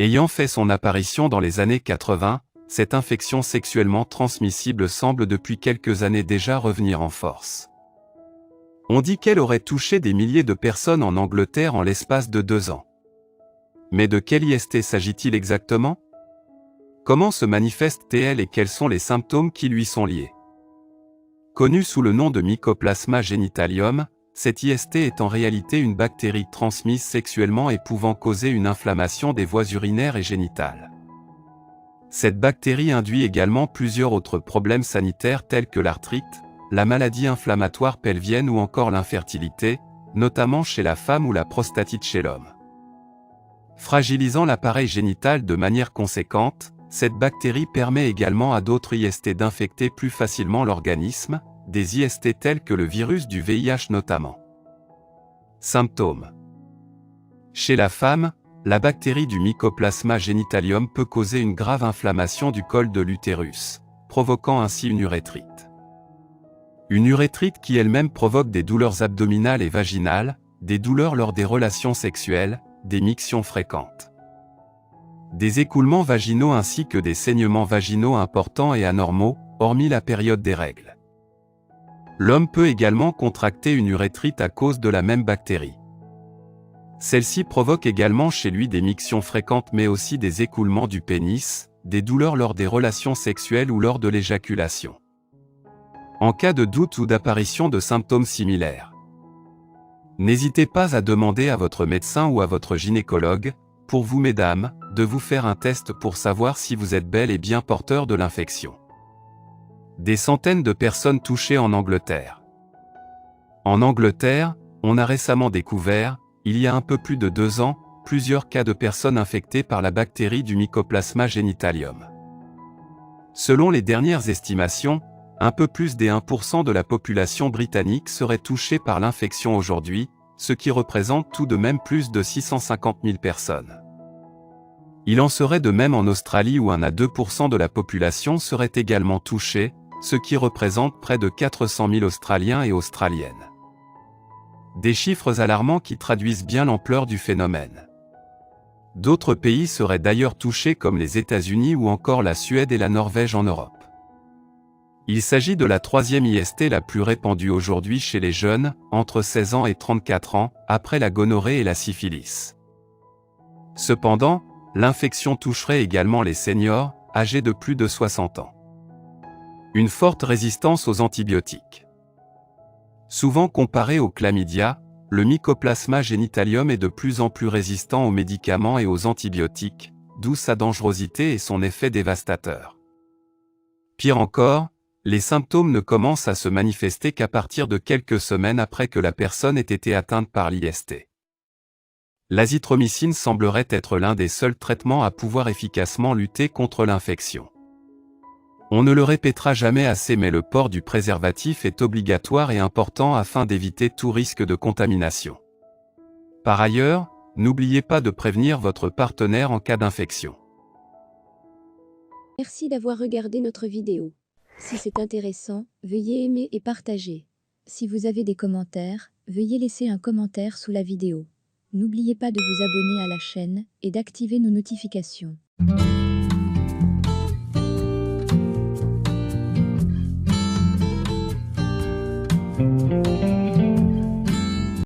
Ayant fait son apparition dans les années 80, cette infection sexuellement transmissible semble depuis quelques années déjà revenir en force. On dit qu'elle aurait touché des milliers de personnes en Angleterre en l'espace de 2 ans. Mais de quelle IST s'agit-il exactement? Comment se manifeste-t-elle et quels sont les symptômes qui lui sont liés? Connue sous le nom de Mycoplasma genitalium, cette IST est en réalité une bactérie transmise sexuellement et pouvant causer une inflammation des voies urinaires et génitales. Cette bactérie induit également plusieurs autres problèmes sanitaires tels que l'arthrite, la maladie inflammatoire pelvienne ou encore l'infertilité, notamment chez la femme ou la prostatite chez l'homme. Fragilisant l'appareil génital de manière conséquente, cette bactérie permet également à d'autres IST d'infecter plus facilement l'organisme, des IST tels que le virus du VIH notamment. Symptômes. Chez la femme, la bactérie du Mycoplasma genitalium peut causer une grave inflammation du col de l'utérus, provoquant ainsi une urétrite. Une urétrite qui elle-même provoque des douleurs abdominales et vaginales, des douleurs lors des relations sexuelles, des mictions fréquentes. Des écoulements vaginaux ainsi que des saignements vaginaux importants et anormaux, hormis la période des règles. L'homme peut également contracter une urétrite à cause de la même bactérie. Celle-ci provoque également chez lui des mictions fréquentes mais aussi des écoulements du pénis, des douleurs lors des relations sexuelles ou lors de l'éjaculation. En cas de doute ou d'apparition de symptômes similaires, n'hésitez pas à demander à votre médecin ou à votre gynécologue, pour vous mesdames, de vous faire un test pour savoir si vous êtes bel et bien porteur de l'infection. Des centaines de personnes touchées en Angleterre. En Angleterre, on a récemment découvert, il y a un peu plus de 2 ans, plusieurs cas de personnes infectées par la bactérie du Mycoplasma genitalium. Selon les dernières estimations, un peu plus des 1% de la population britannique serait touchée par l'infection aujourd'hui, ce qui représente tout de même plus de 650 000 personnes. Il en serait de même en Australie où 1 à 2% de la population serait également touchée, ce qui représente près de 400 000 Australiens et Australiennes. Des chiffres alarmants qui traduisent bien l'ampleur du phénomène. D'autres pays seraient d'ailleurs touchés comme les États-Unis ou encore la Suède et la Norvège en Europe. Il s'agit de la 3e IST la plus répandue aujourd'hui chez les jeunes, entre 16 ans et 34 ans, après la gonorrhée et la syphilis. Cependant, l'infection toucherait également les seniors, âgés de plus de 60 ans. Une forte résistance aux antibiotiques. Souvent comparé au chlamydia, le Mycoplasma genitalium est de plus en plus résistant aux médicaments et aux antibiotiques, d'où sa dangerosité et son effet dévastateur. Pire encore, les symptômes ne commencent à se manifester qu'à partir de quelques semaines après que la personne ait été atteinte par l'IST. L'azithromycine semblerait être l'un des seuls traitements à pouvoir efficacement lutter contre l'infection. On ne le répétera jamais assez mais le port du préservatif est obligatoire et important afin d'éviter tout risque de contamination. Par ailleurs, n'oubliez pas de prévenir votre partenaire en cas d'infection. Merci d'avoir regardé notre vidéo. Si c'est intéressant, veuillez aimer et partager. Si vous avez des commentaires, veuillez laisser un commentaire sous la vidéo. N'oubliez pas de vous abonner à la chaîne et d'activer nos notifications.